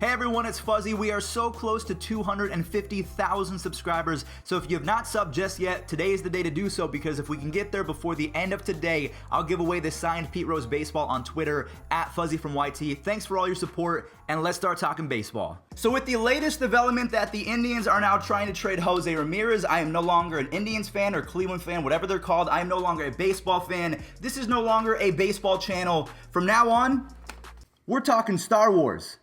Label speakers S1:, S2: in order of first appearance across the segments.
S1: Hey everyone, it's Fuzzy. We are so close to 250,000 subscribers, so if you have not subbed just yet, today is the day to do so, because if we can get there before the end of today, I'll give away the signed Pete Rose baseball on Twitter, @FuzzyFromYT. Thanks for all your support, and let's start talking baseball. So with the latest development that the Indians are now trying to trade Jose Ramirez, I am no longer an Indians fan or Cleveland fan, whatever they're called. I am no longer a baseball fan. This is no longer a baseball channel. From now on, we're talking Star Wars.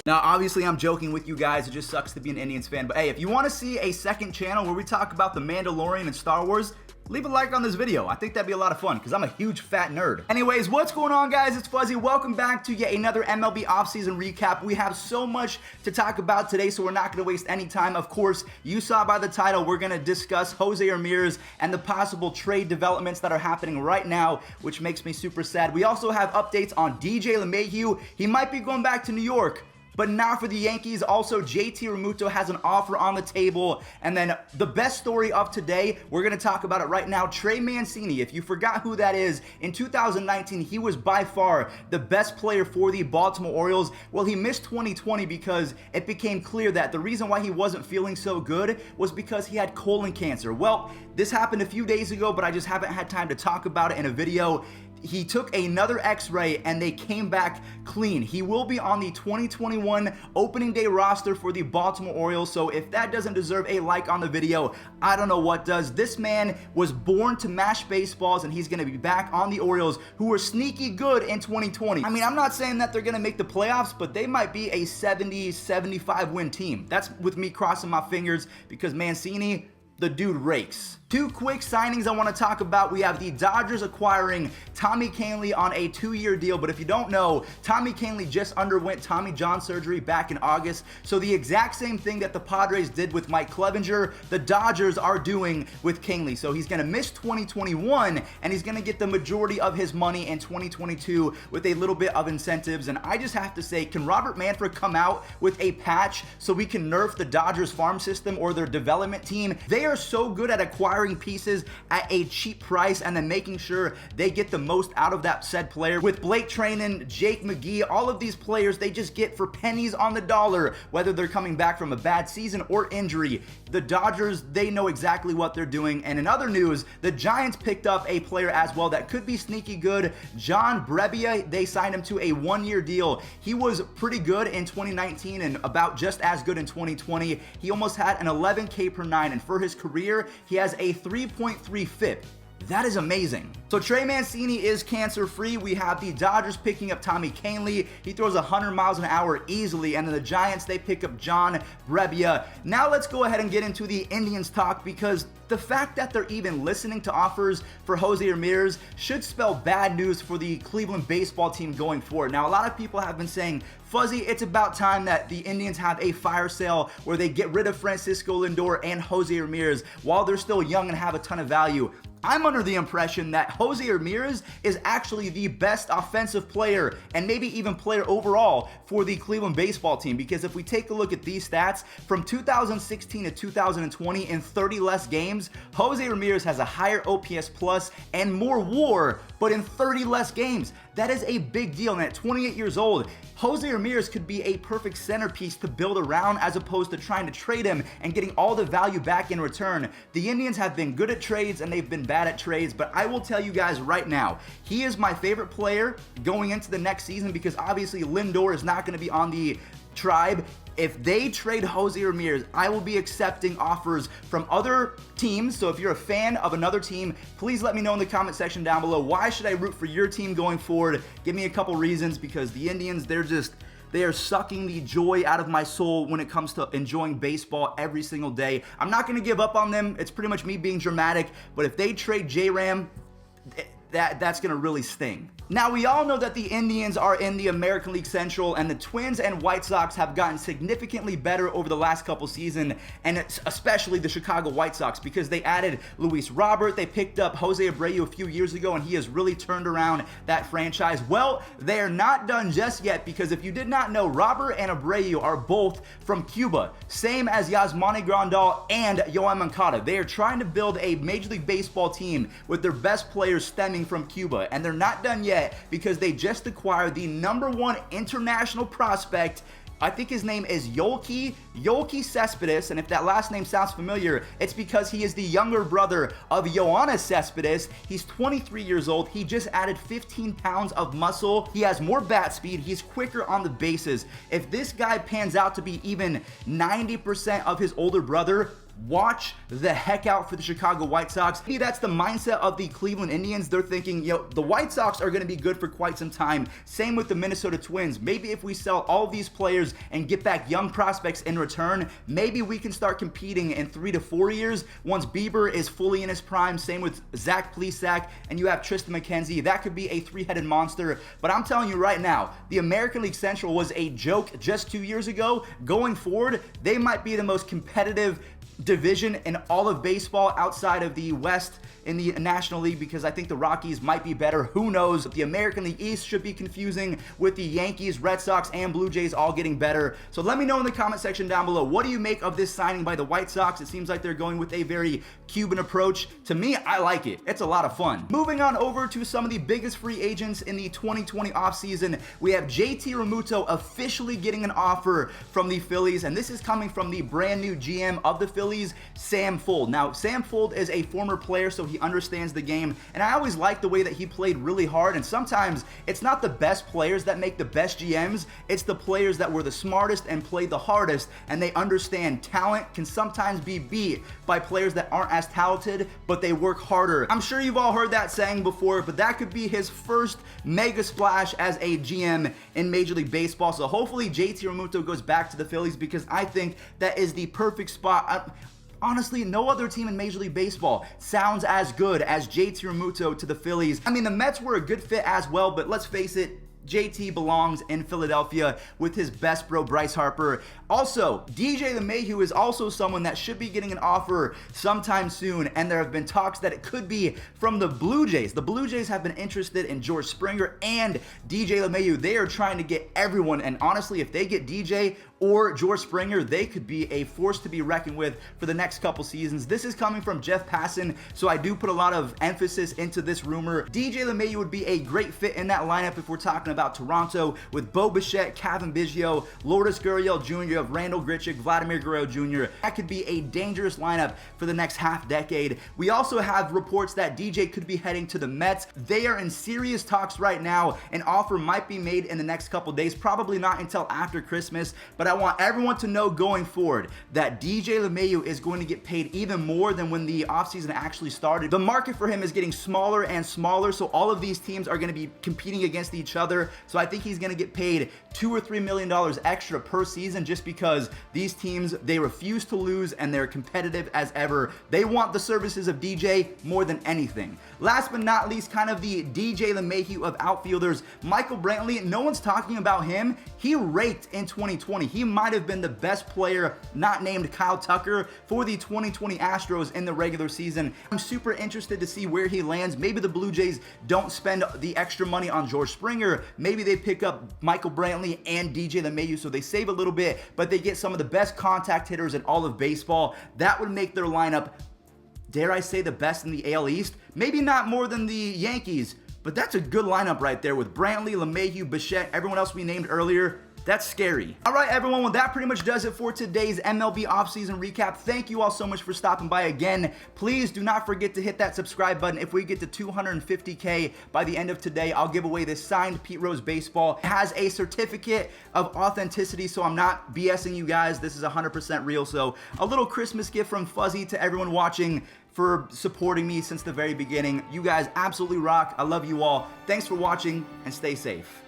S1: Now, obviously, I'm joking with you guys. It just sucks to be an Indians fan. But hey, if you want to see a second channel where we talk about The Mandalorian and Star Wars, leave a like on this video. I think that'd be a lot of fun because I'm a huge fat nerd. Anyways, what's going on, guys? It's Fuzzy. Welcome back to yet another MLB offseason recap. We have so much to talk about today, so we're not going to waste any time. Of course, you saw by the title, we're going to discuss Jose Ramirez and the possible trade developments that are happening right now, which makes me super sad. We also have updates on DJ LeMahieu. He might be going back to New York, but not for the Yankees. Also, JT Realmuto has an offer on the table. And then the best story of today, we're going to talk about it right now. Trey Mancini, if you forgot who that is, in 2019, he was by far the best player for the Baltimore Orioles. Well, he missed 2020 because it became clear that the reason why he wasn't feeling so good was because he had colon cancer. Well, this happened a few days ago, but I just haven't had time to talk about it in a video. He took another x-ray and they came back clean. He will be on the 2021 opening day roster for the Baltimore Orioles. So if that doesn't deserve a like on the video, I don't know what does. This man was born to mash baseballs, and he's going to be back on the Orioles, who were sneaky good in 2020. I mean, I'm not saying that they're going to make the playoffs, but they might be a 70-75 win team. That's with me crossing my fingers, because Mancini, the dude rakes. Two quick signings I want to talk about. We have the Dodgers acquiring Tommy Kahnle on a 2-year deal. But if you don't know, Tommy Kahnle just underwent Tommy John surgery back in August. So the exact same thing that the Padres did with Mike Clevinger, the Dodgers are doing with Kahnle. So he's going to miss 2021, and he's going to get the majority of his money in 2022 with a little bit of incentives. And I just have to say, can Robert Manfred come out with a patch so we can nerf the Dodgers farm system or their development team? They are so good at acquiring pieces at a cheap price and then making sure they get the most out of that said player. With Blake Treinen, Jake McGee, all of these players, they just get for pennies on the dollar, whether they're coming back from a bad season or injury. The Dodgers, they know exactly what they're doing. And in other news, the Giants picked up a player as well that could be sneaky good. John Brebbia, they signed him to a 1-year deal. He was pretty good in 2019 and about just as good in 2020. He almost had an 11K per 9, and for his career, he has a 3.3 FIP. That is amazing. So Trey Mancini is cancer-free. We have the Dodgers picking up Tommy Kahnle. He throws 100 miles an hour easily. And then the Giants, they pick up John Brebbia. Now let's go ahead and get into the Indians talk, because the fact that they're even listening to offers for Jose Ramirez should spell bad news for the Cleveland baseball team going forward. Now, a lot of people have been saying, Fuzzy, it's about time that the Indians have a fire sale where they get rid of Francisco Lindor and Jose Ramirez while they're still young and have a ton of value. I'm under the impression that Jose Ramirez is actually the best offensive player and maybe even player overall for the Cleveland baseball team, because if we take a look at these stats, from 2016 to 2020 in 30 less games, Jose Ramirez has a higher OPS plus and more WAR, but in 30 less games. That is a big deal, and at 28 years old, Jose Ramirez could be a perfect centerpiece to build around, as opposed to trying to trade him and getting all the value back in return. The Indians have been good at trades and they've been bad at trades, but I will tell you guys right now, he is my favorite player going into the next season, because obviously Lindor is not going to be on the tribe. If they trade Jose Ramirez, I will be accepting offers from other teams. So if you're a fan of another team, please let me know in the comment section down below. Why should I root for your team going forward? Give me a couple reasons, because the Indians, they are sucking the joy out of my soul when it comes to enjoying baseball every single day. I'm not going to give up on them. It's pretty much me being dramatic. But if they trade J-Ram, that's going to really sting. Now, we all know that the Indians are in the American League Central, and the Twins and White Sox have gotten significantly better over the last couple seasons, and especially the Chicago White Sox, because they added Luis Robert. They picked up Jose Abreu a few years ago, and he has really turned around that franchise. Well, they are not done just yet, because if you did not know, Robert and Abreu are both from Cuba, same as Yasmani Grandal and Yoan Moncada. They are trying to build a Major League Baseball team with their best players stemming from Cuba, and they're not done yet, because they just acquired the #1 international prospect I think his name is Yolki Cespedes, and if that last name sounds familiar, it's because he is the younger brother of Yoenis Cespedes. He's 23 years old. He just added 15 pounds of muscle. He has more bat speed. He's quicker on the bases. If this guy pans out to be even 90% of his older brother, watch the heck out for the Chicago White Sox. Maybe that's the mindset of the Cleveland Indians. They're thinking, yo, the White Sox are going to be good for quite some time. Same with the Minnesota Twins. Maybe if we sell all of these players and get back young prospects in return, maybe we can start competing in 3 to 4 years once Bieber is fully in his prime. Same with Zach Plesac, and you have Tristan McKenzie. That could be a three-headed monster. But I'm telling you right now, the American League Central was a joke just 2 years ago. Going forward, they might be the most competitive division in all of baseball outside of the West in the National League, because I think the Rockies might be better. Who knows? The American League East should be confusing with the Yankees, Red Sox, and Blue Jays all getting better. So let me know in the comment section down below, what do you make of this signing by the White Sox? It seems like they're going with a very Cuban approach. To me, I like it. It's a lot of fun. Moving on over to some of the biggest free agents in the 2020 offseason, we have JT Realmuto officially getting an offer from the Phillies, and this is coming from the brand new GM of the Phillies, Sam Fuld. Now, Sam Fuld is a former player, so he understands the game, and I always like the way that he played really hard. And sometimes it's not the best players that make the best GMs, it's the players that were the smartest and played the hardest, and they understand talent can sometimes be beat by players that aren't as talented, but they work harder. I'm sure you've all heard that saying before, but that could be his first mega splash as a GM in Major League Baseball. So hopefully JT Realmuto goes back to the Phillies, because I think that is the perfect spot. Honestly, no other team in Major League Baseball sounds as good as JT Realmuto to the Phillies. I mean, the Mets were a good fit as well, but let's face it, JT belongs in Philadelphia with his best bro, Bryce Harper. Also, DJ LeMahieu is also someone that should be getting an offer sometime soon, and there have been talks that it could be from the Blue Jays. The Blue Jays have been interested in George Springer and DJ LeMahieu. They are trying to get everyone, and honestly, if they get DJ or George Springer, they could be a force to be reckoned with for the next couple seasons. This is coming from Jeff Passan, so I do put a lot of emphasis into this rumor. DJ LeMahieu would be a great fit in that lineup if we're talking about Toronto, with Bo Bichette, Kevin Biggio, Lourdes Gurriel Jr., of Randall Grichuk, Vladimir Guerrero Jr. That could be a dangerous lineup for the next half decade. We also have reports that DJ could be heading to the Mets. They are in serious talks right now. An offer might be made in the next couple days, probably not until after Christmas, but I want everyone to know going forward that DJ LeMahieu is going to get paid even more than when the offseason actually started. The market for him is getting smaller and smaller, so all of these teams are going to be competing against each other. So I think he's going to get paid $2 or $3 million extra per season, just because these teams, they refuse to lose and they're competitive as ever. They want the services of DJ more than anything. Last but not least, kind of the DJ LeMahieu of outfielders, Michael Brantley. No one's talking about him. He raked in 2020. He might have been the best player, not named Kyle Tucker, for the 2020 Astros in the regular season. I'm super interested to see where he lands. Maybe the Blue Jays don't spend the extra money on George Springer. Maybe they pick up Michael Brantley and DJ LeMahieu, so they save a little bit, but they get some of the best contact hitters in all of baseball. That would make their lineup, dare I say, the best in the AL East. Maybe not more than the Yankees, but that's a good lineup right there with Brantley, LeMahieu, Bichette, everyone else we named earlier. That's scary. All right, everyone. Well, that pretty much does it for today's MLB offseason recap. Thank you all so much for stopping by again. Please do not forget to hit that subscribe button. If we get to 250K by the end of today, I'll give away this signed Pete Rose baseball. It has a certificate of authenticity, so I'm not BSing you guys. This is 100% real. So a little Christmas gift from Fuzzy to everyone watching for supporting me since the very beginning. You guys absolutely rock. I love you all. Thanks for watching, and stay safe.